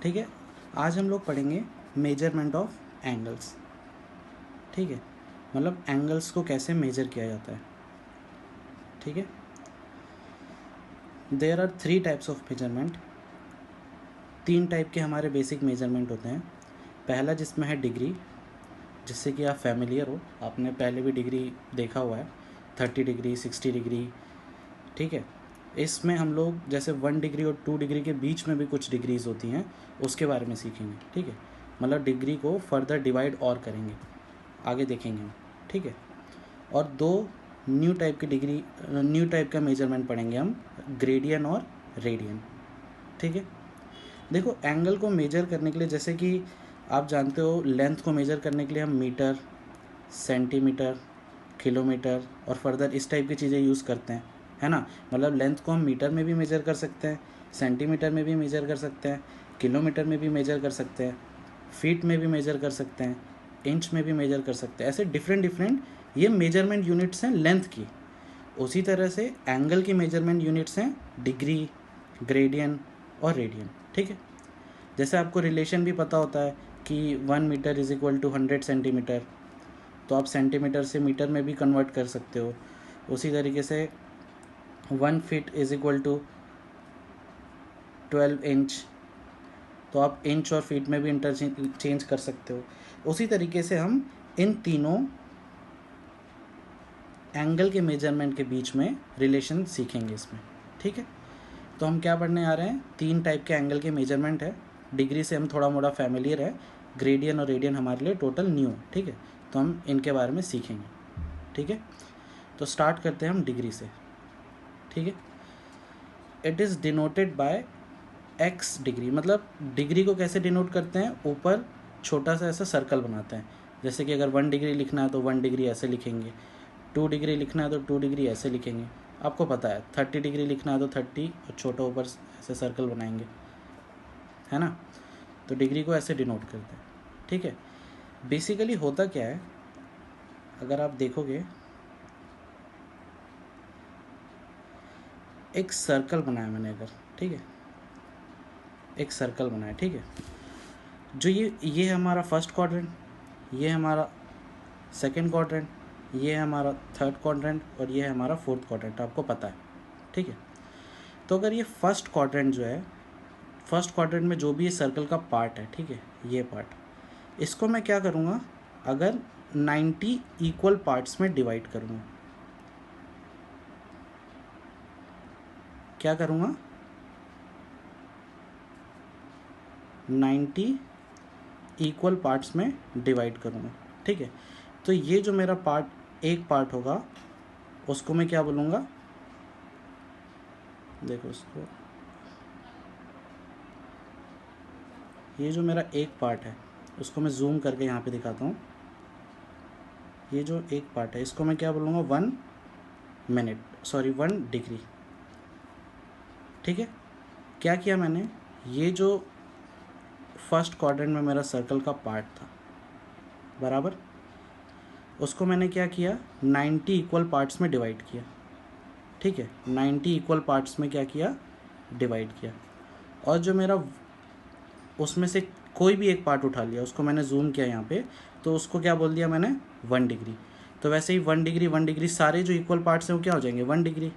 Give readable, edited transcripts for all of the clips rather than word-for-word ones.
ठीक है। आज हम लोग पढ़ेंगे मेजरमेंट ऑफ एंगल्स। ठीक है, मतलब एंगल्स को कैसे मेजर किया जाता है। ठीक है, there are 3 types of measurement. 3 type के हमारे बेसिक मेजरमेंट होते हैं। पहला जिसमें है डिग्री, जिससे कि आप फैमिलियर हो, आपने पहले भी डिग्री देखा हुआ है, 30 डिग्री 60 डिग्री। ठीक है, इसमें हम लोग जैसे 1 डिग्री और 2 डिग्री के बीच में भी कुछ डिग्रीज होती हैं, उसके बारे में सीखेंगे। ठीक है, मतलब डिग्री को फर्दर डिवाइड और करेंगे, आगे देखेंगे हम। ठीक है, और 2 न्यू टाइप की डिग्री, न्यू टाइप का मेजरमेंट पढ़ेंगे हम, ग्रेडियन और रेडियन। ठीक है, देखो एंगल को मेजर करने के लिए, जैसे कि आप जानते हो लेंथ को मेजर करने के लिए हम मीटर, सेंटीमीटर, किलोमीटर और फर्दर इस टाइप की चीज़ें यूज़ करते हैं, है ना। मतलब लेंथ को हम मीटर में भी मेजर कर सकते हैं, सेंटीमीटर में भी मेजर कर सकते हैं, किलोमीटर में भी मेजर कर सकते हैं, फीट में भी मेजर कर सकते हैं, इंच में भी मेजर कर सकते हैं। ऐसे डिफरेंट ये मेजरमेंट यूनिट्स हैं लेंथ की। उसी तरह से एंगल की मेजरमेंट यूनिट्स हैं डिग्री, ग्रेडियन और रेडियन। ठीक है, जैसे आपको रिलेशन भी पता होता है कि 1 metre is equal to 100 centimetre, तो आप सेंटीमीटर से मीटर में भी कन्वर्ट कर सकते हो। उसी तरीके से 1 feet is equal to 12 inch, तो आप इंच और फीट में भी इंटरचेंज कर सकते हो। उसी तरीके से हम इन तीनों एंगल के मेजरमेंट के बीच में रिलेशन सीखेंगे इसमें। ठीक है, तो हम क्या पढ़ने आ रहे हैं, 3 टाइप के एंगल के मेजरमेंट है। डिग्री से हम थोड़ा मोड़ा फैमिलियर है, ग्रेडियन और रेडियन हमारे लिए टोटल न्यू है। ठीक है, तो हम इनके बारे में सीखेंगे। ठीक है, तो स्टार्ट करते हैं हम डिग्री से। ठीक है, it is denoted by x degree. मतलब डिग्री को कैसे डिनोट करते हैं, ऊपर छोटा सा ऐसा सर्कल बनाते हैं। जैसे कि अगर 1 डिग्री लिखना है तो 1 डिग्री ऐसे लिखेंगे, 2 डिग्री लिखना है तो 2 डिग्री ऐसे लिखेंगे। आपको पता है 30 डिग्री लिखना है तो 30 और छोटा ऊपर ऐसे सर्कल बनाएंगे, है ना। तो डिग्री को ऐसे डिनोट करते हैं। ठीक है, बेसिकली होता क्या है, अगर आप देखोगे एक सर्कल बनाया मैंने अगर, ठीक है, एक सर्कल बनाया। ठीक है, जो ये हमारा फर्स्ट क्वाड्रेंट, ये हमारा सेकंड क्वाड्रेंट, ये हमारा थर्ड क्वाड्रेंट और ये हमारा फोर्थ क्वाड्रेंट, आपको पता है। ठीक है, तो अगर ये फर्स्ट क्वाड्रेंट जो है, फर्स्ट क्वाड्रेंट में जो भी ये सर्कल का पार्ट है, ठीक है, ये पार्ट, इसको मैं क्या करूँगा, अगर 90 इक्वल पार्ट्स में डिवाइड करूँगा, क्या करूँगा, 90 इक्वल पार्ट्स में डिवाइड करूँगा। ठीक है, तो ये जो मेरा पार्ट, एक पार्ट होगा, उसको मैं क्या बोलूँगा, देखो इसको, ये जो मेरा एक पार्ट है उसको मैं जूम करके यहाँ पे दिखाता हूँ। ये जो एक पार्ट है इसको मैं क्या बोलूँगा, 1 मिनट, सॉरी 1 डिग्री। ठीक है, क्या किया मैंने, ये जो फर्स्ट क्वाड्रेंट में मेरा सर्कल का पार्ट था बराबर, उसको मैंने क्या किया, 90 इक्वल पार्ट्स में डिवाइड किया। ठीक है, 90 इक्वल पार्ट्स में क्या किया, डिवाइड किया। और जो मेरा उसमें से कोई भी एक पार्ट उठा लिया, उसको मैंने जूम किया यहाँ पे, तो उसको क्या बोल दिया मैंने, 1 डिग्री। तो वैसे ही 1 डिग्री 1 डिग्री सारे जो इक्वल पार्ट्स हैं वो क्या हो जाएंगे, 1 डिग्री।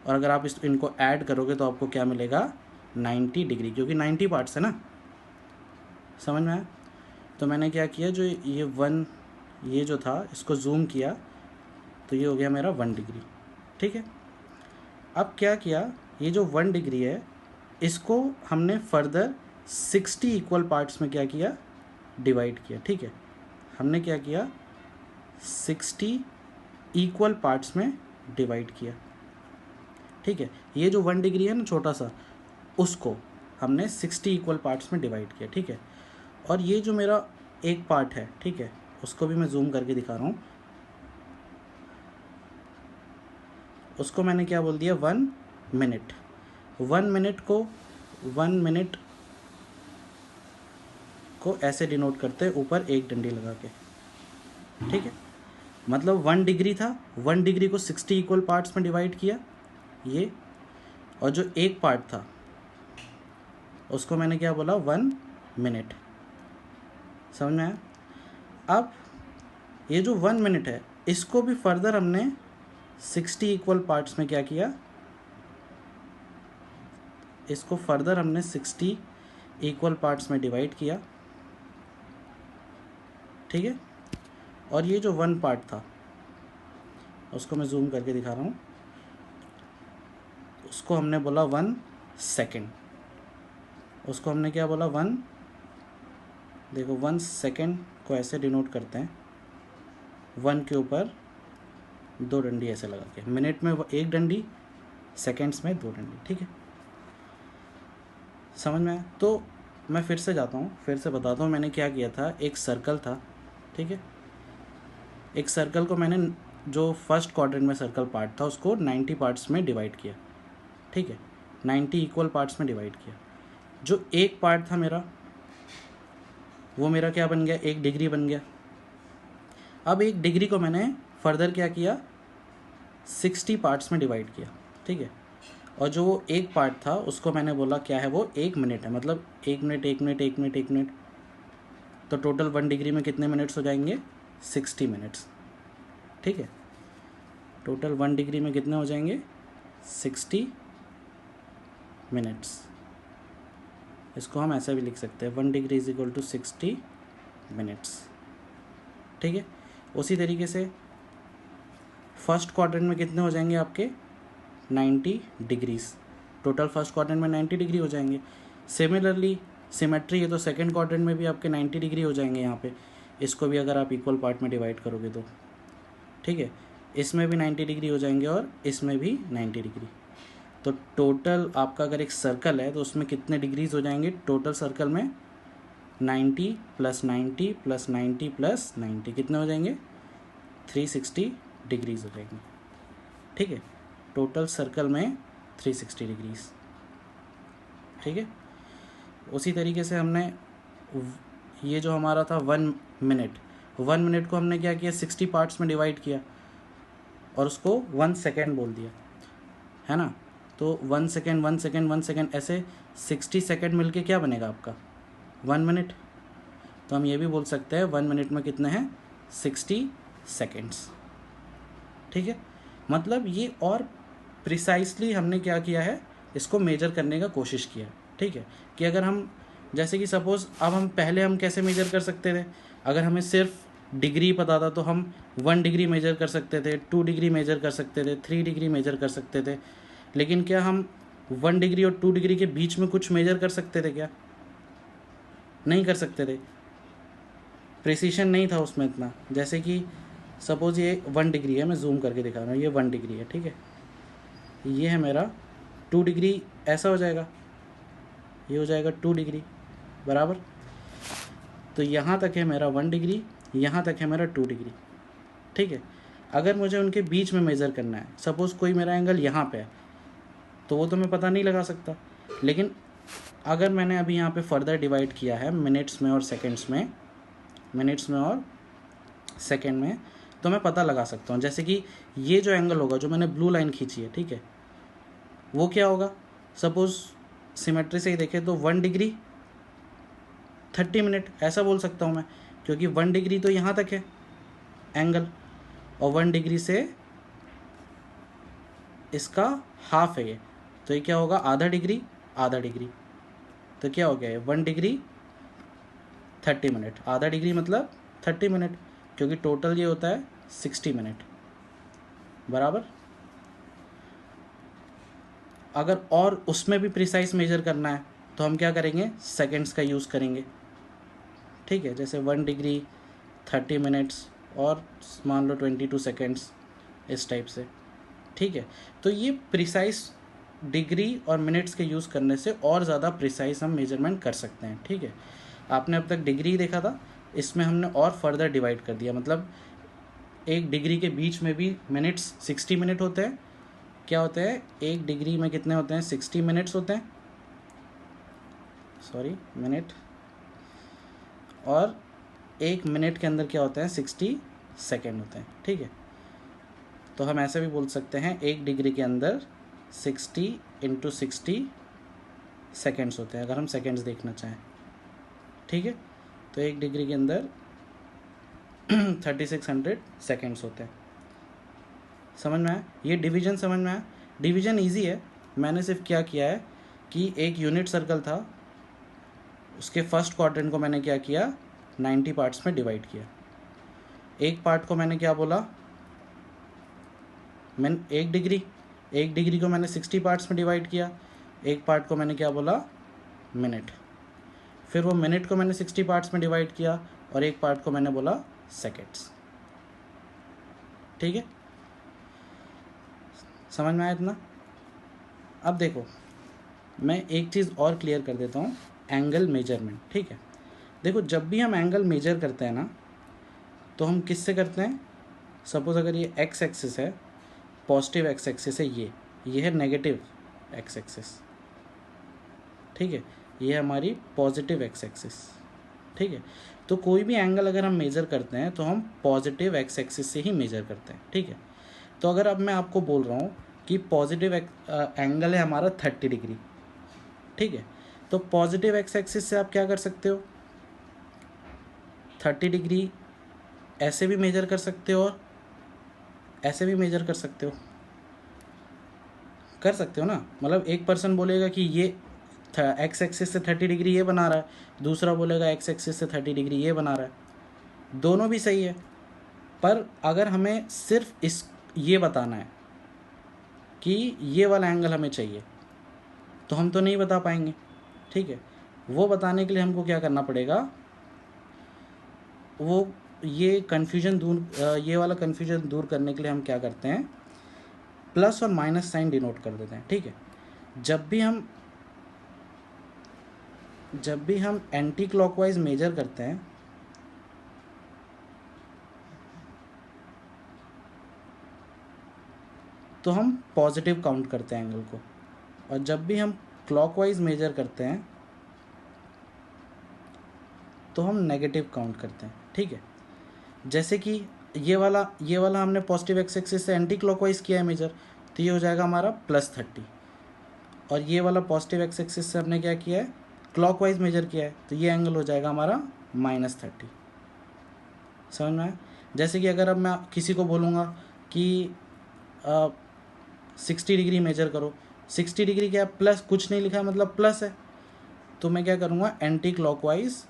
और अगर आप इनको ऐड करोगे तो आपको क्या मिलेगा, 90 डिग्री, क्योंकि 90 पार्ट्स है ना। समझ में आया। तो मैंने क्या किया, जो ये 1, ये जो था इसको जूम किया, तो ये हो गया मेरा 1 डिग्री। ठीक है, अब क्या किया, ये जो 1 डिग्री है इसको हमने फर्दर 60 इक्वल पार्ट्स में क्या किया, डिवाइड किया। ठीक है, हमने क्या किया, 60 इक्वल पार्ट्स में डिवाइड किया। ठीक है, ये जो 1 डिग्री है ना छोटा सा, उसको हमने 60 इक्वल पार्ट्स में डिवाइड किया। ठीक है, और ये जो मेरा एक पार्ट है, ठीक है, उसको भी मैं जूम करके दिखा रहा हूँ, उसको मैंने क्या बोल दिया, 1 मिनट। 1 मिनट को 1 मिनट को ऐसे डिनोट करते हैं, ऊपर एक डंडी लगा के। ठीक है, मतलब 1 डिग्री था, 1 डिग्री को 60 इक्वल पार्ट्स में डिवाइड किया ये, और जो एक पार्ट था उसको मैंने क्या बोला 1 मिनट। समझ में आया? अब ये जो 1 मिनट है इसको भी फर्दर हमने 60 इक्वल पार्ट्स में क्या किया, इसको फर्दर हमने 60 इक्वल पार्ट्स में डिवाइड किया। ठीक है, और ये जो 1 पार्ट था उसको मैं जूम करके दिखा रहा हूँ, उसको हमने बोला 1 सेकेंड। उसको हमने क्या बोला 1, देखो 1 सेकेंड को ऐसे डिनोट करते हैं, 1 के ऊपर 2 डंडी ऐसे लगा के, मिनट में 1 डंडी, सेकेंड्स में 2 डंडी। ठीक है, समझ में आया? तो मैं फिर से जाता हूँ, फिर से बताता हूँ मैंने क्या किया था। एक सर्कल था, ठीक है, एक सर्कल को मैंने जो फर्स्ट क्वाड्रेंट में सर्कल पार्ट था उसको 90 पार्ट्स में डिवाइड किया। ठीक है, 90 इक्वल पार्ट्स में डिवाइड किया। जो एक पार्ट था मेरा वो मेरा क्या बन गया, 1 डिग्री बन गया। अब 1 डिग्री को मैंने फर्दर क्या किया, 60 पार्ट्स में डिवाइड किया। ठीक है, और जो वो एक पार्ट था उसको मैंने बोला क्या है, वो 1 मिनट है, मतलब 1 मिनट 1 मिनट 1 मिनट 1 मिनट। तो टोटल 1 डिग्री में कितने मिनट्स हो जाएंगे, 60 मिनट्स। ठीक है, टोटल 1 डिग्री में कितने हो जाएंगे, 60 मिनट्स। इसको हम ऐसा भी लिख सकते हैं, 1 degree is equal to 60 minutes. ठीक है, उसी तरीके से फर्स्ट क्वाड्रेंट में कितने हो जाएंगे आपके, 90 डिग्रीज। टोटल फर्स्ट क्वाड्रेंट में 90 डिग्री हो जाएंगे। सिमिलरली सिमेट्री है तो सेकंड क्वाड्रेंट में भी आपके 90 डिग्री हो जाएंगे यहाँ पे। इसको भी अगर आप इक्वल पार्ट में डिवाइड करोगे तो ठीक है, इसमें भी 90 डिग्री हो जाएंगे और इसमें भी 90 डिग्री। तो टोटल आपका अगर एक सर्कल है तो उसमें कितने डिग्रीज हो जाएंगे, टोटल सर्कल में 90 प्लस 90 प्लस 90 प्लस 90 कितने हो जाएंगे, 360 डिग्रीज हो जाएंगे। ठीक है, टोटल सर्कल में 360 डिग्रीज। ठीक है, उसी तरीके से हमने ये जो हमारा था 1 मिनट, 1 मिनट को हमने क्या किया, 60 पार्ट्स में डिवाइड किया और उसको 1 सेकेंड बोल दिया, है ना। तो 1 सेकेंड 1 सेकेंड 1 सेकेंड ऐसे 60 सेकेंड मिलके क्या बनेगा आपका, 1 मिनट। तो हम ये भी बोल सकते हैं 1 मिनट में कितने हैं, 60 सेकेंड्स। ठीक है, मतलब ये और प्रिसाइसली हमने क्या किया है, इसको मेजर करने का कोशिश किया। ठीक है, कि अगर हम जैसे कि सपोज़ अब हम पहले हम कैसे मेजर कर सकते थे, अगर हमें सिर्फ डिग्री पता था तो हम 1 डिग्री मेजर कर सकते थे, 2 डिग्री मेजर कर सकते थे, 3 डिग्री मेजर कर सकते थे। लेकिन क्या हम 1 डिग्री और 2 डिग्री के बीच में कुछ मेजर कर सकते थे क्या, नहीं कर सकते थे। प्रिसीशन नहीं था उसमें इतना। जैसे कि सपोज़ ये 1 डिग्री है, मैं जूम करके दिखा रहा हूँ, ये 1 डिग्री है। ठीक है, ये है मेरा 2 डिग्री, ऐसा हो जाएगा, ये हो जाएगा 2 डिग्री बराबर। तो यहाँ तक है मेरा 1 डिग्री, यहाँ तक है मेरा 2 डिग्री। ठीक है, अगर मुझे उनके बीच में मेज़र करना है, सपोज़ कोई मेरा एंगल यहाँ पे है तो वो तो मैं पता नहीं लगा सकता। लेकिन अगर मैंने अभी यहाँ पे फर्दर डिवाइड किया है मिनट्स में और सेकेंड्स में, मिनट्स में और सेकेंड में, तो मैं पता लगा सकता हूँ। जैसे कि ये जो एंगल होगा, जो मैंने ब्लू लाइन खींची है, ठीक है, वो क्या होगा, सपोज़ सिमेट्री से ही देखें तो 1 डिग्री 30 मिनट ऐसा बोल सकता हूँ मैं, क्योंकि 1 डिग्री तो यहाँ तक है एंगल और 1 डिग्री से इसका हाफ है ये, तो ये क्या होगा, आधा डिग्री आधा डिग्री। तो क्या हो गया, 1 डिग्री 30 मिनट, आधा डिग्री मतलब 30 मिनट, क्योंकि टोटल ये होता है 60 मिनट बराबर। अगर और उसमें भी प्रिसाइज मेजर करना है तो हम क्या करेंगे, सेकेंड्स का यूज़ करेंगे। ठीक है, जैसे 1 डिग्री 30 मिनट्स और मान लो 22 सेकेंड्स, इस टाइप से। ठीक है, तो ये प्रिसाइज डिग्री और मिनट्स के यूज़ करने से और ज़्यादा प्रिसाइज हम मेजरमेंट कर सकते हैं। ठीक है, आपने अब तक डिग्री देखा था, इसमें हमने और फर्दर डिवाइड कर दिया, मतलब 1 डिग्री के बीच में भी मिनट्स 60 मिनट होते हैं। क्या होते हैं, 1 डिग्री में कितने होते हैं, 60 मिनट्स होते हैं, सॉरी मिनट, और 1 मिनट के अंदर क्या होता है, 60 सेकेंड होते हैं। ठीक है, तो हम ऐसे भी बोल सकते हैं 1 डिग्री के अंदर 60 × 60 सेकेंड्स होते हैं, अगर हम सेकेंड्स देखना चाहें, ठीक है। तो 1 डिग्री के अंदर 3600 सेकेंड्स होते हैं। समझ में आया? ये डिवीजन समझ में आया? डिवीजन इजी है। मैंने सिर्फ क्या किया है कि एक यूनिट सर्कल था, उसके फर्स्ट क्वाड्रेंट को मैंने क्या किया, 90 पार्ट्स में डिवाइड किया। एक पार्ट को मैंने क्या बोला, मैंने 1 डिग्री को मैंने 60 पार्ट्स में डिवाइड किया। एक पार्ट को मैंने क्या बोला, मिनट। फिर वो मिनट को मैंने 60 पार्ट्स में डिवाइड किया और एक पार्ट को मैंने बोला सेकेंड्स। ठीक है, समझ में आया इतना? अब देखो, मैं एक चीज़ और क्लियर कर देता हूँ, एंगल मेजरमेंट। ठीक है, देखो जब भी हम एंगल मेजर करते हैं ना, तो हम किससे करते हैं? सपोज अगर ये एक्स एक्सिस है, पॉजिटिव एक्स एक्सिस है, ये है नेगेटिव एक्स एक्सिस। ठीक है, ये है हमारी पॉजिटिव एक्स एक्सिस। ठीक है, तो कोई भी एंगल अगर हम मेज़र करते हैं तो हम पॉजिटिव एक्स एक्सिस से ही मेज़र करते हैं। ठीक है, तो अगर अब मैं आपको बोल रहा हूँ कि पॉजिटिव एंगल है हमारा 30 डिग्री। ठीक है, तो पॉजिटिव एक्स एक्सिस से आप क्या कर सकते हो, 30 डिग्री ऐसे भी मेजर कर सकते हो और ऐसे भी मेजर कर सकते हो, ना। मतलब एक पर्सन बोलेगा कि ये एक्स एक्सिस से 30 डिग्री ये बना रहा है, दूसरा बोलेगा एक्स एक्सिस से 30 डिग्री ये बना रहा है। दोनों भी सही है, पर अगर हमें सिर्फ ये बताना है कि ये वाला एंगल हमें चाहिए, तो हम तो नहीं बता पाएंगे। ठीक है, वो बताने के लिए हमको क्या करना पड़ेगा, वो ये वाला कन्फ्यूजन दूर करने के लिए हम क्या करते हैं, प्लस और माइनस साइन डिनोट कर देते हैं। ठीक है, जब भी हम एंटी क्लॉकवाइज मेजर करते हैं, तो हम पॉजिटिव काउंट करते हैं एंगल को, और जब भी हम क्लॉकवाइज मेजर करते हैं तो हम नेगेटिव काउंट करते हैं। ठीक है, जैसे कि ये वाला हमने पॉजिटिव एक्स एक्सिस से एंटी क्लॉकवाइज किया है मेजर, तो ये हो जाएगा हमारा +30, और ये वाला पॉजिटिव एक्स एक्सिस से हमने क्या किया है, क्लॉकवाइज मेजर किया है, तो ये एंगल हो जाएगा हमारा -30। समझ में आया? जैसे कि अगर अब मैं किसी को बोलूँगा कि 60 डिग्री मेजर करो, 60 डिग्री क्या प्लस, कुछ नहीं लिखा है मतलब प्लस है, तो मैं क्या करूँगा, एंटी क्लॉकवाइज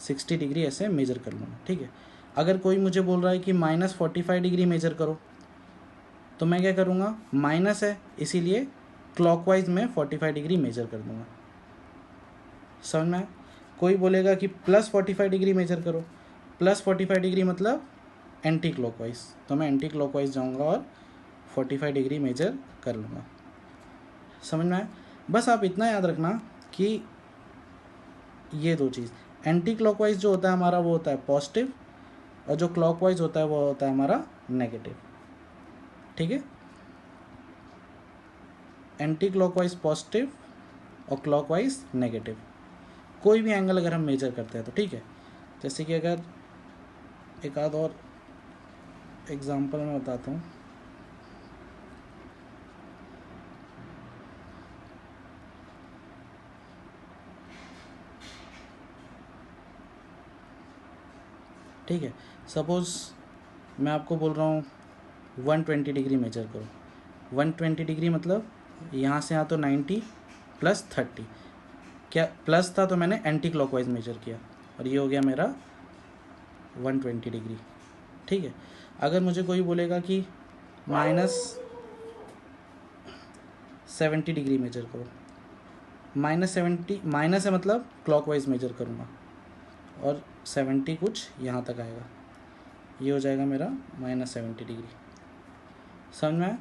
60 डिग्री ऐसे मेजर कर लूँगा। ठीक है, अगर कोई मुझे बोल रहा है कि -45 डिग्री मेजर करो, तो मैं क्या करूँगा, माइनस है इसीलिए क्लॉकवाइज में 45 डिग्री मेजर कर दूँगा। समझ में? कोई बोलेगा कि +45 डिग्री मेजर करो, +45 डिग्री मतलब एंटी क्लॉकवाइज, तो मैं एंटी क्लॉकवाइज जाऊँगा और 45 डिग्री मेजर कर लूँगा। समझ में आया? बस आप इतना याद रखना कि ये दो चीज़, एंटी क्लॉकवाइज जो होता है हमारा वो होता है पॉजिटिव, और जो क्लॉकवाइज होता है वो होता है हमारा नेगेटिव। ठीक है, एंटी क्लॉकवाइज पॉजिटिव और क्लॉकवाइज नेगेटिव, कोई भी एंगल अगर हम मेजर करते हैं तो। ठीक है, जैसे कि अगर एक आध और एग्जांपल मैं बताता हूँ। ठीक है, सपोज़ मैं आपको बोल रहा हूँ 120 डिग्री मेजर करो। 120 डिग्री मतलब यहाँ से यहाँ तो 90 + 30, क्या प्लस था तो मैंने एंटी क्लॉकवाइज मेजर किया, और ये हो गया मेरा 120 डिग्री। ठीक है, अगर मुझे कोई बोलेगा कि -70 डिग्री मेजर करो, -70 माइनस है मतलब क्लॉकवाइज मेजर करूँगा, और 70 कुछ यहाँ तक आएगा, ये हो जाएगा मेरा -70 डिग्री। समझ में?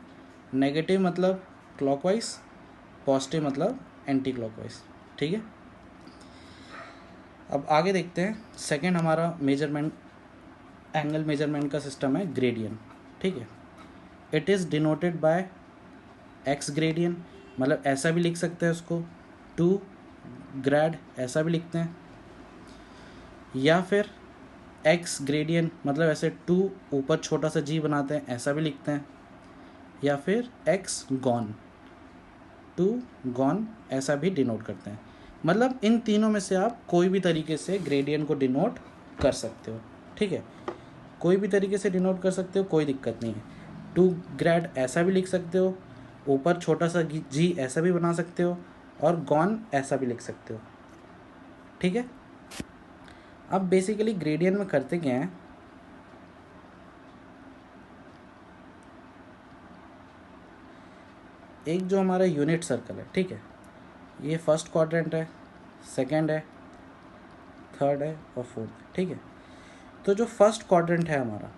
नेगेटिव मतलब क्लॉकवाइज, पॉजिटिव मतलब एंटी क्लॉकवाइज। ठीक है, अब आगे देखते हैं। सेकंड हमारा मेजरमेंट, एंगल मेजरमेंट का सिस्टम है ग्रेडियंट। ठीक है, it is denoted by x gradient, मतलब ऐसा भी लिख सकते हैं उसको, 2 ग्रेड ऐसा भी लिखते हैं, या फिर एक्स ग्रेडियंट मतलब ऐसे 2 ऊपर छोटा सा जी बनाते हैं ऐसा भी लिखते हैं, या फिर एक्स गॉन, टू, गॉन, ऐसा भी डिनोट करते हैं। मतलब इन तीनों में से आप कोई भी तरीके से ग्रेडियंट को डिनोट कर सकते हो, ठीक है, कोई भी तरीके से डिनोट कर सकते हो, कोई दिक्कत नहीं है। टू ग्रेड ऐसा भी लिख सकते हो, ऊपर छोटा सा जी ऐसा भी बना सकते हो, और गॉन ऐसा भी लिख सकते हो, ठीक है। अब बेसिकली ग्रेडियंट में करते क्या है, एक जो हमारा यूनिट सर्कल है, ठीक है, ये फर्स्ट क्वाड्रेंट है, सेकंड है, थर्ड है और फोर्थ, ठीक है। तो जो फर्स्ट क्वाड्रेंट है हमारा,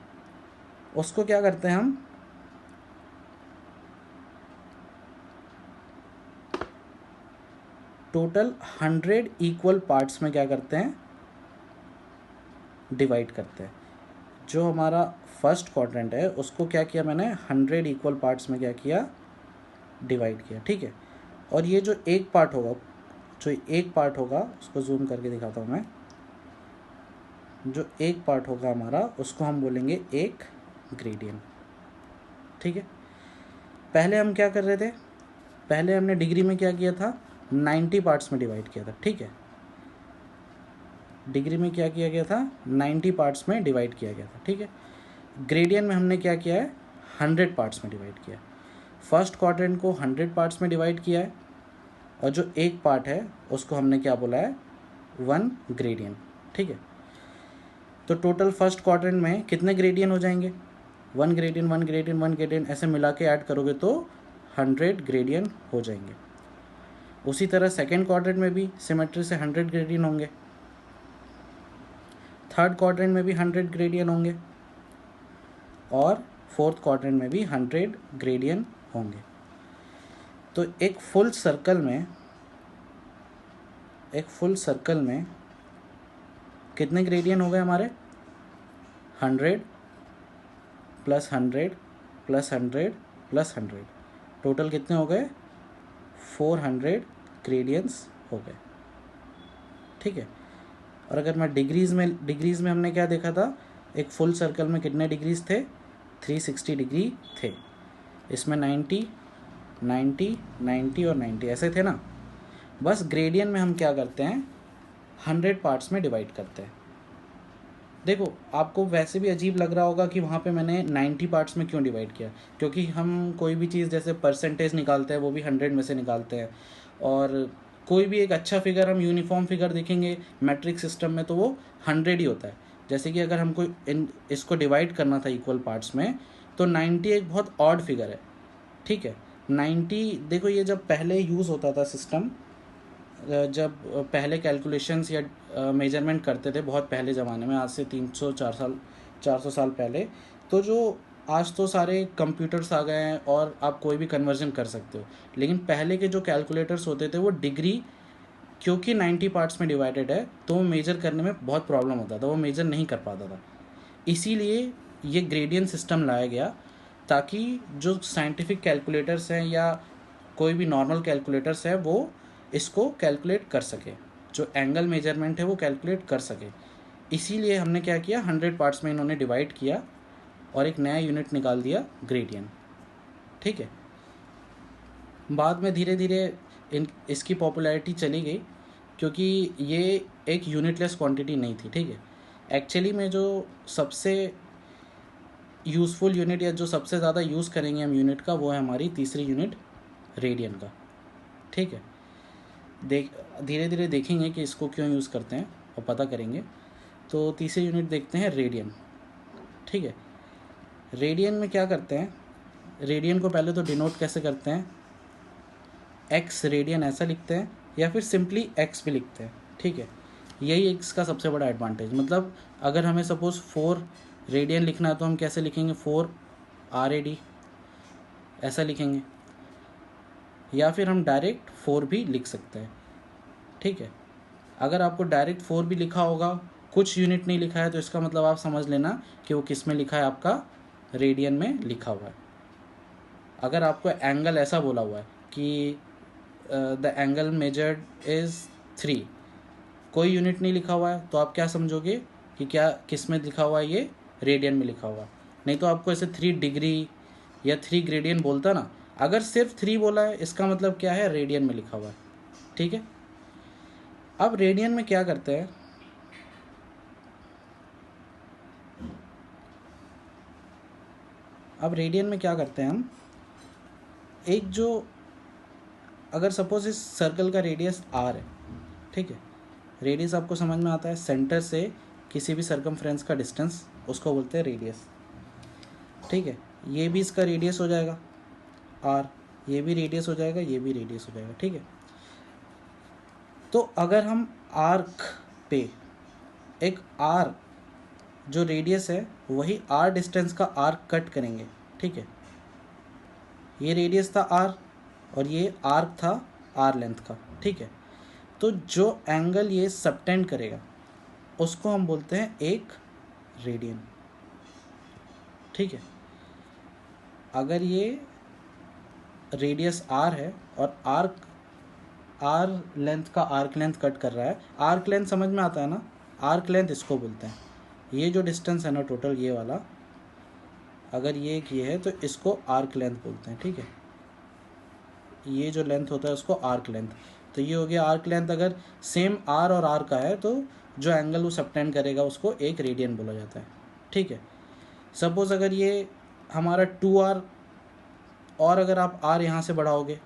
उसको क्या करते हैं हम, टोटल 100 इक्वल पार्ट्स में क्या करते हैं, डिवाइड करते हैं। जो हमारा फर्स्ट क्वाड्रेंट है उसको क्या किया मैंने, 100 इक्वल पार्ट्स में क्या किया, डिवाइड किया, ठीक है। और ये जो एक पार्ट होगा, जो एक पार्ट होगा उसको जूम करके दिखाता हूँ मैं, जो एक पार्ट होगा हमारा उसको हम बोलेंगे एक ग्रेडियंट, ठीक है। पहले हम क्या कर रहे थे, पहले हमने डिग्री में क्या किया था, 90 पार्ट्स में डिवाइड किया था, ठीक है। डिग्री में क्या किया गया था, 90 पार्ट्स में डिवाइड किया गया था, ठीक है। ग्रेडियंट में हमने क्या किया है, 100 पार्ट्स में डिवाइड किया है। फर्स्ट क्वाड्रेंट को 100 पार्ट्स में डिवाइड किया है, और जो एक पार्ट है उसको हमने क्या बोला है, 1 ग्रेडियंट, ठीक है। तो टोटल फर्स्ट क्वाड्रेंट में कितने ग्रेडियंट हो जाएंगे, 1 ग्रेडियंट 1 ग्रेडियंट 1 ग्रेडियंट, ऐसे मिला के ऐड करोगे तो 100 ग्रेडियंट हो जाएंगे। उसी तरह सेकेंड क्वाड्रेंट में भी सिमेट्री से 100 ग्रेडियंट होंगे, थर्ड क्वाड्रेंट में भी 100 ग्रेडियंट होंगे, और फोर्थ क्वाड्रेंट में भी 100 ग्रेडियंट होंगे। तो एक फुल सर्कल में कितने ग्रेडियंट हो गए हमारे, 100 प्लस 100 प्लस 100 प्लस 100, टोटल कितने हो गए, 400 ग्रेडियंट्स हो गए, ठीक है। और अगर मैं डिग्रीज़ में हमने क्या देखा था, एक फुल सर्कल में कितने डिग्रीज थे, 360 डिग्री थे। इसमें 90 90 90 और 90 ऐसे थे ना। बस ग्रेडियंट में हम क्या करते हैं, 100 पार्ट्स में डिवाइड करते हैं। देखो आपको वैसे भी अजीब लग रहा होगा कि वहाँ पे मैंने 90 पार्ट्स में क्यों डिवाइड किया, क्योंकि हम कोई भी चीज़ जैसे परसेंटेज निकालते हैं वो भी 100 में से निकालते हैं, और कोई भी एक अच्छा फिगर हम यूनिफॉर्म फिगर देखेंगे मैट्रिक सिस्टम में तो वो 100 ही होता है। जैसे कि अगर हमको इसको डिवाइड करना था इक्वल पार्ट्स में, तो 90 एक बहुत ऑड फिगर है, ठीक है। 90 देखो, ये जब पहले यूज़ होता था सिस्टम, जब पहले कैलकुलेशंस या मेजरमेंट करते थे बहुत पहले ज़माने में, आज से 400 साल पहले, तो जो आज तो सारे कंप्यूटर्स आ गए हैं और आप कोई भी कन्वर्जन कर सकते हो, लेकिन पहले के जो कैलकुलेटर्स होते थे वो डिग्री, क्योंकि 90 पार्ट्स में डिवाइडेड है तो वो मेजर करने में बहुत प्रॉब्लम होता था, वो मेजर नहीं कर पाता था। इसीलिए ये ग्रेडियंट सिस्टम लाया गया, ताकि जो साइंटिफिक कैलकुलेटर्स हैं या कोई भी नॉर्मल कैलकुलेटर्स है वो इसको कैलकुलेट कर सके, जो एंगल मेजरमेंट है वो कैलकुलेट कर सके। इसीलिए हमने क्या किया, 100 पार्ट्स में इन्होंने डिवाइड किया और एक नया यूनिट निकाल दिया, ग्रेडियंट, ठीक है। बाद में धीरे धीरे इसकी पॉपुलैरिटी चली गई, क्योंकि ये एक यूनिटलेस क्वांटिटी नहीं थी, ठीक है। एक्चुअली में जो सबसे यूज़फुल यूनिट या जो सबसे ज़्यादा यूज़ करेंगे हम यूनिट का, वो है हमारी तीसरी यूनिट रेडियन का, ठीक है। धीरे धीरे देखेंगे कि इसको क्यों यूज़ करते हैं और पता करेंगे। तो तीसरी यूनिट देखते हैं, रेडियन, ठीक है। रेडियन में क्या करते हैं, रेडियन को पहले तो डिनोट कैसे करते हैं, एक्स रेडियन ऐसा लिखते हैं, या फिर सिंपली एक्स भी लिखते हैं, ठीक है। यही इसका सबसे बड़ा एडवांटेज, मतलब अगर हमें सपोज़ 4 रेडियन लिखना है तो हम कैसे लिखेंगे, 4 RAD ऐसा लिखेंगे, या फिर हम डायरेक्ट 4 भी लिख सकते हैं, ठीक है। अगर आपको डायरेक्ट 4 भी लिखा होगा, कुछ यूनिट नहीं लिखा है, तो इसका मतलब आप समझ लेना कि वो किस में लिखा है, आपका रेडियन में लिखा हुआ है। अगर आपको एंगल ऐसा बोला हुआ है कि द एंगल मेजर्ड इज़ 3, कोई यूनिट नहीं लिखा हुआ है, तो आप क्या समझोगे कि क्या किस में लिखा हुआ है, ये रेडियन में लिखा हुआ है। नहीं तो आपको ऐसे 3 डिग्री या 3 ग्रेडियन बोलता ना, अगर सिर्फ 3 बोला है इसका मतलब क्या है, रेडियन में लिखा हुआ है, ठीक है। अब रेडियन में क्या करते हैं, हम एक जो, अगर सपोज इस सर्कल का रेडियस r है, ठीक है, रेडियस आपको समझ में आता है, सेंटर से किसी भी सर्कमफ्रेंस का डिस्टेंस, उसको बोलते हैं रेडियस, ठीक है। ये भी इसका रेडियस हो जाएगा r, ये भी रेडियस हो जाएगा, ये भी रेडियस हो जाएगा, ठीक है। तो अगर हम आर्क पे एक r जो रेडियस है वही r डिस्टेंस का आर्क कट करेंगे, ठीक है, ये रेडियस था r और ये आर्क था r लेंथ का, ठीक है। तो जो एंगल ये सबटेंड करेगा उसको हम बोलते हैं एक रेडियन, ठीक है। अगर ये रेडियस r है और आर्क लेंथ का आर्क लेंथ कट कर रहा है, आर्क लेंथ समझ में आता है ना, आर्क लेंथ इसको बोलते हैं। ये जो डिस्टेंस है ना टोटल, ये वाला, अगर ये है तो इसको आर्क लेंथ बोलते हैं, ठीक है। ये जो लेंथ होता है उसको आर्क लेंथ, तो ये हो गया आर्क लेंथ। अगर सेम आर और आर का है तो जो एंगल वो सबटेंड करेगा उसको एक रेडियन बोला जाता है, ठीक है। सपोज अगर ये हमारा 2r, और अगर आप r यहाँ से बढ़ाओगे,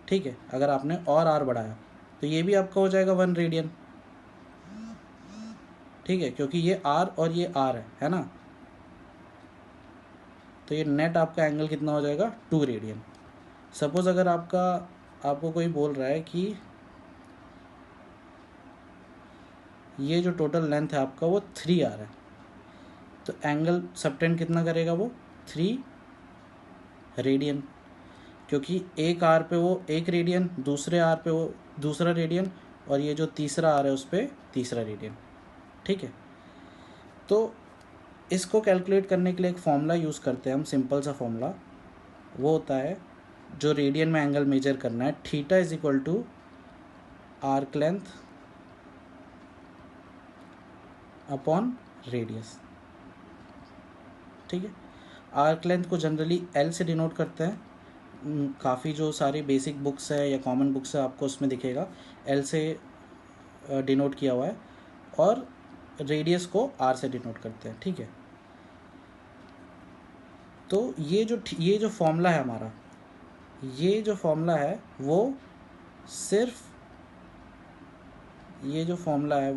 ठीक है, अगर आपने और r बढ़ाया तो ये भी आपका हो जाएगा 1 रेडियन, ठीक है, क्योंकि ये r और ये r है ना। तो ये नेट आपका एंगल कितना हो जाएगा, 2 रेडियन। सपोज अगर आपको कोई बोल रहा है कि ये जो टोटल लेंथ है आपका वो 3r है, तो एंगल सबटेंड कितना करेगा वो, 3 रेडियन, क्योंकि एक आर पे वो एक रेडियन, दूसरे आर पे वो दूसरा रेडियन, और ये जो तीसरा आर है उस पर तीसरा रेडियन, ठीक है। तो इसको कैलकुलेट करने के लिए एक फॉर्मूला यूज़ करते हैं हम, सिंपल सा फॉर्मूला, वो होता है जो रेडियन में एंगल मेजर करना है, theta is equal to arc length upon radius, ठीक है। आर्क लेंथ को जनरली एल से डिनोट करते हैं, काफ़ी जो सारी बेसिक बुक्स है या कॉमन बुक्स है आपको उसमें दिखेगा एल से डिनोट किया हुआ है, और रेडियस को आर से डिनोट करते हैं, ठीक है। तो ये जो फॉर्मूला है हमारा, ये जो फॉर्मूला है वो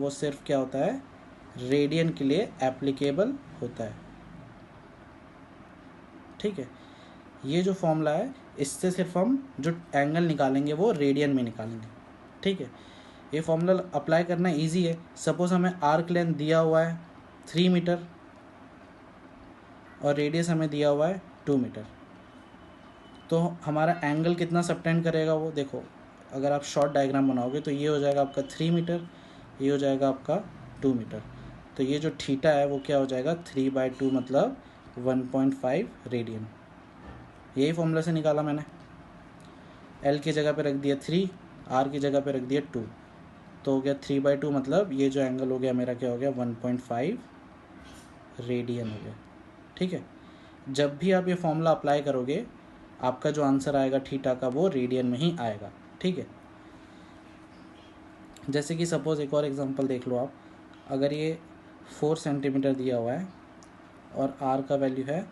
सिर्फ क्या होता है, रेडियन के लिए एप्लीकेबल होता है, ठीक है। ये जो फॉर्मूला है इससे सिर्फ हम जो एंगल निकालेंगे वो रेडियन में निकालेंगे, ठीक है। ये फॉर्मूला अप्लाई करना इजी है। सपोज हमें आर्क लेंथ दिया हुआ है 3 मीटर और रेडियस हमें दिया हुआ है 2 मीटर, तो हमारा एंगल कितना सबटेंड करेगा वो देखो, अगर आप शॉर्ट डायग्राम बनाओगे तो ये हो जाएगा आपका 3 मीटर, ये हो जाएगा आपका 2 मीटर, तो ये जो थीटा है वो क्या हो जाएगा, 3/2 मतलब 1.5 रेडियन। यही फॉर्मूला से निकाला मैंने, एल की जगह पे रख दिया 3, आर की जगह पे रख दिया 2, तो हो गया 3/2 मतलब ये जो एंगल हो गया मेरा क्या हो गया, 1.5 रेडियन हो गया, ठीक है। जब भी आप ये फॉर्मूला अप्लाई करोगे आपका जो आंसर आएगा थीटा का वो रेडियन में ही आएगा, ठीक है। जैसे कि सपोज एक और एग्जांपल देख लो आप, अगर ये 4 सेंटीमीटर दिया हुआ है और आर का वैल्यू है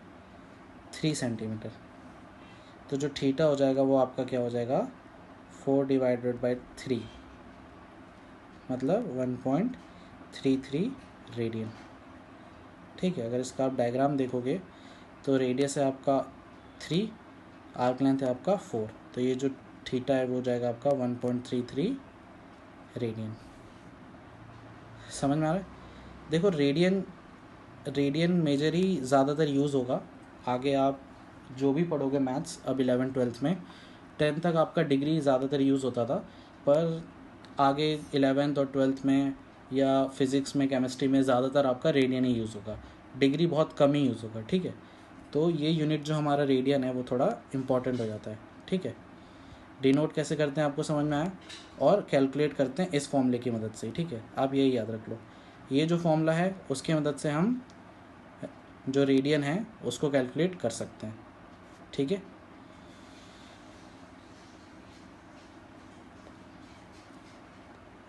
3 सेंटीमीटर, तो जो थीटा हो जाएगा वो आपका क्या हो जाएगा, 4/3 मतलब 1.33 रेडियन, ठीक है। अगर इसका आप डायग्राम देखोगे तो रेडियस है आपका 3, आर्क लेंथ है आपका 4, तो ये जो थीटा है वो हो जाएगा आपका 1.33 रेडियन। समझ में आ रहा है? देखो रेडियन मेजर ही ज़्यादातर यूज़ होगा, आगे आप जो भी पढ़ोगे मैथ्स, अब 11th-12th में, 10th तक आपका डिग्री ज़्यादातर यूज़ होता था, पर आगे 11th और 12th में या फिज़िक्स में, केमिस्ट्री में ज़्यादातर आपका रेडियन ही यूज़ होगा, डिग्री बहुत कम ही यूज़ होगा, ठीक है। तो ये यूनिट जो हमारा रेडियन है वो थोड़ा इम्पॉर्टेंट हो जाता है, ठीक है। डिनोट कैसे करते हैं आपको समझ में आया, और कैलकुलेट करते हैं इस फॉर्मूले की मदद से, ठीक है। आप यही याद रख लो, ये जो फॉर्मूला है उसकी मदद से हम जो रेडियन है उसको कैलकुलेट कर सकते हैं, ठीक है।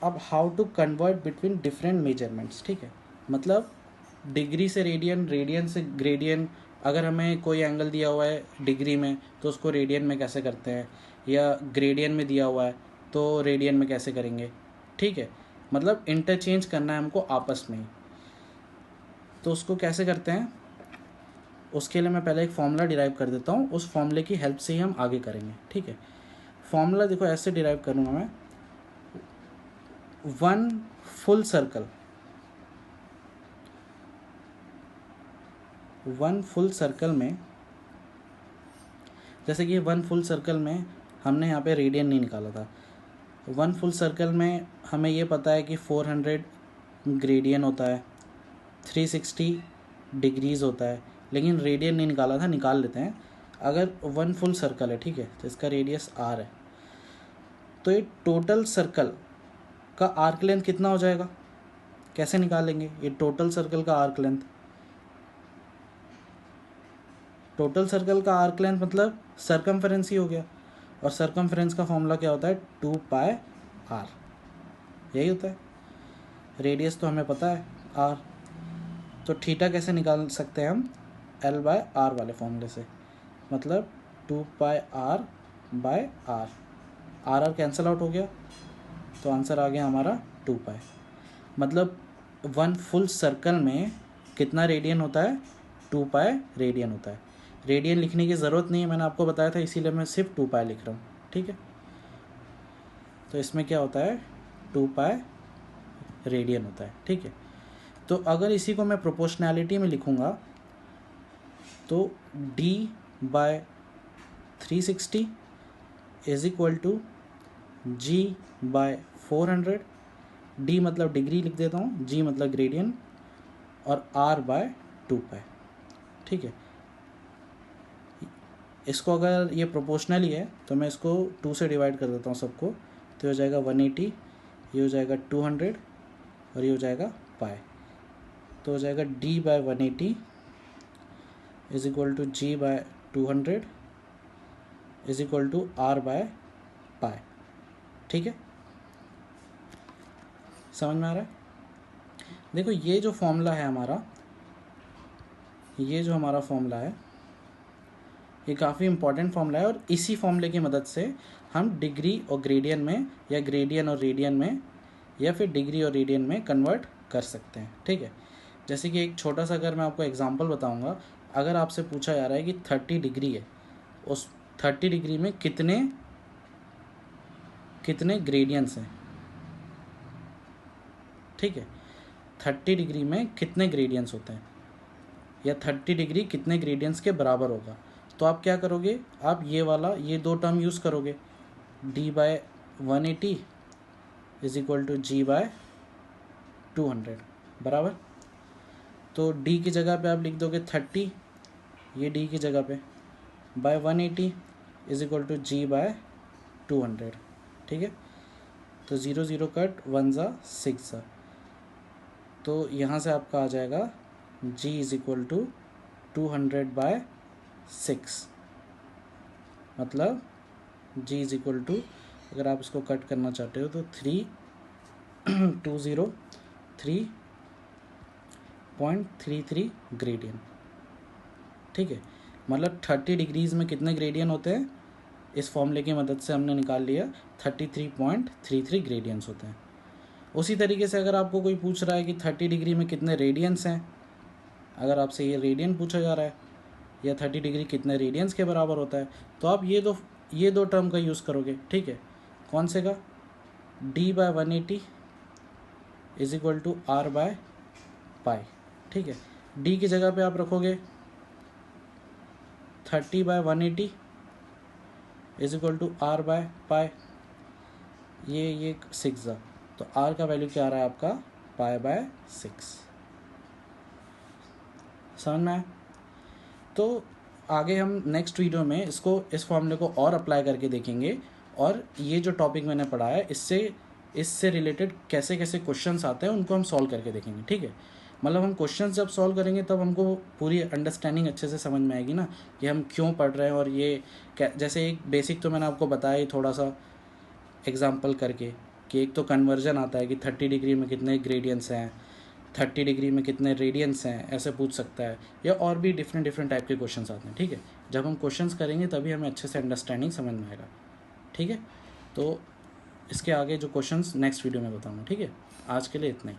अब how to convert between different measurements, ठीक है। मतलब डिग्री से रेडियन, रेडियन से ग्रेडियन, अगर हमें कोई एंगल दिया हुआ है डिग्री में तो उसको रेडियन में कैसे करते हैं, या ग्रेडियन में दिया हुआ है तो रेडियन में कैसे करेंगे, ठीक है। मतलब इंटरचेंज करना है हमको आपस में ही, तो उसको कैसे करते हैं उसके लिए मैं पहले एक फॉर्मूला डिराइव कर देता हूँ, उस फॉर्मूले की हेल्प से ही हम आगे करेंगे, ठीक है। फॉर्मूला देखो ऐसे डिराइव करूँगा मैं, one full circle, one full circle में, जैसे कि वन फुल सर्कल में हमने यहाँ पे रेडियन नहीं निकाला था, वन फुल सर्कल में हमें ये पता है कि 400 ग्रेडियन होता है, 360 डिग्रीज़ होता है, लेकिन रेडियन नहीं निकाला था, निकाल लेते हैं। अगर वन फुल सर्कल है, ठीक है, तो इसका रेडियस r है, तो ये टोटल सर्कल का आर्क लेंथ कितना हो जाएगा, कैसे निकालेंगे ये टोटल सर्कल का आर्क लेंथ। टोटल सर्कल का आर्क लेंथ मतलब सर्कमफेरेंस ही हो गया, और सर्कमफेरेंस का फॉर्मूला क्या होता है, 2πr, यही होता है। रेडियस तो हमें पता है r, तो थीटा कैसे निकाल सकते हैं हम, L/r वाले फॉर्मूले से, मतलब 2πr/r, r कैंसिल आउट हो गया, तो आंसर आ गया हमारा 2π। मतलब वन फुल सर्कल में कितना रेडियन होता है, 2π रेडियन होता है। रेडियन लिखने की ज़रूरत नहीं है, मैंने आपको बताया था, इसीलिए मैं सिर्फ 2π लिख रहा हूँ, ठीक है। तो इसमें क्या होता है, 2π रेडियन होता है, ठीक है। तो अगर इसी को मैं प्रोपोर्शनैलिटी में लिखूँगा तो D/360 is equal to G/400, D मतलब डिग्री लिख देता हूँ, G मतलब ग्रेडियन, और R/2π, ठीक है। इसको अगर ये प्रोपोर्शनल ही है तो मैं इसको 2 से डिवाइड कर देता हूँ सबको, तो हो जाएगा 180, ये हो जाएगा 200, और ये हो जाएगा पाई, तो हो जाएगा D/180 is equal to G/200 is equal to R/π, ठीक है। समझ में आ रहा है। देखो ये जो फॉर्मूला है हमारा, ये जो हमारा फॉर्मूला है ये काफ़ी इंपॉर्टेंट फॉर्मूला है, और इसी फॉर्मूले की मदद से हम डिग्री और ग्रेडियन में, या ग्रेडियन और रेडियन में, या फिर डिग्री और रेडियन में कन्वर्ट कर सकते हैं, ठीक है। जैसे कि एक छोटा सा अगर मैं आपको एग्जांपल बताऊंगा, अगर आपसे पूछा जा रहा है कि 30 डिग्री है, उस 30 डिग्री में कितने ग्रेडियंस हैं, ठीक है, 30 डिग्री में कितने ग्रेडियंस होते हैं, या 30 डिग्री कितने ग्रेडियंस के बराबर होगा, तो आप क्या करोगे, आप ये दो टर्म यूज़ करोगे, D/180 is equal to G/200 बराबर। तो D की जगह पे आप लिख दोगे 30, ये D की जगह पे, bye 180 is equal to G/200, ठीक है। तो 0 0 कट, 1 ज़ा 6 ज़ा, तो यहाँ से आपका आ जाएगा G इज इक्वल टू 200/6, मतलब G इज इक्वल टू, अगर आप इसको कट करना चाहते हो तो 203.33 ग्रेडियन, ठीक है। मतलब 30 डिग्रीज़ में कितने ग्रेडियन होते हैं, इस फॉर्मूले की मदद से हमने निकाल लिया, 33.33 ग्रेडियंस होते हैं। उसी तरीके से अगर आपको कोई पूछ रहा है कि 30 डिग्री में कितने रेडियंस हैं, अगर आपसे ये रेडियन पूछा जा रहा है, या 30 डिग्री कितने रेडियंस के बराबर होता है, तो आप ये दो टर्म का यूज़ करोगे, ठीक है। कौन से का, D/180 is equal to R/π, ठीक है। D की जगह पे आप रखोगे 30/180 इज इक्वल टू R/π, ये 6 ज़ा, तो R का वैल्यू क्या आ रहा है आपका, π/6। समझ में आया। तो आगे हम नेक्स्ट वीडियो में इस फॉर्मूले को और अप्लाई करके देखेंगे, और ये जो टॉपिक मैंने पढ़ा है इससे रिलेटेड कैसे कैसे क्वेश्चंस आते हैं उनको हम सॉल्व करके देखेंगे, ठीक है। मतलब हम क्वेश्चंस जब सॉल्व करेंगे तब हमको पूरी अंडरस्टैंडिंग अच्छे से समझ में आएगी ना, कि हम क्यों पढ़ रहे हैं, और ये जैसे एक बेसिक तो मैंने आपको बताया ही थोड़ा सा एग्जाम्पल करके, कि एक तो कन्वर्जन आता है कि 30 डिग्री में कितने ग्रेडियंट्स हैं, 30 डिग्री में कितने रेडियंस हैं, ऐसे पूछ सकता है, या और भी डिफरेंट टाइप के क्वेश्चंस आते हैं। ठीक है, जब हम क्वेश्चंस करेंगे तभी हमें अच्छे से अंडरस्टैंडिंग समझ में आएगा। ठीक है, तो इसके आगे जो क्वेश्चंस नेक्स्ट वीडियो में बताऊँगा। ठीक है, आज के लिए इतना ही।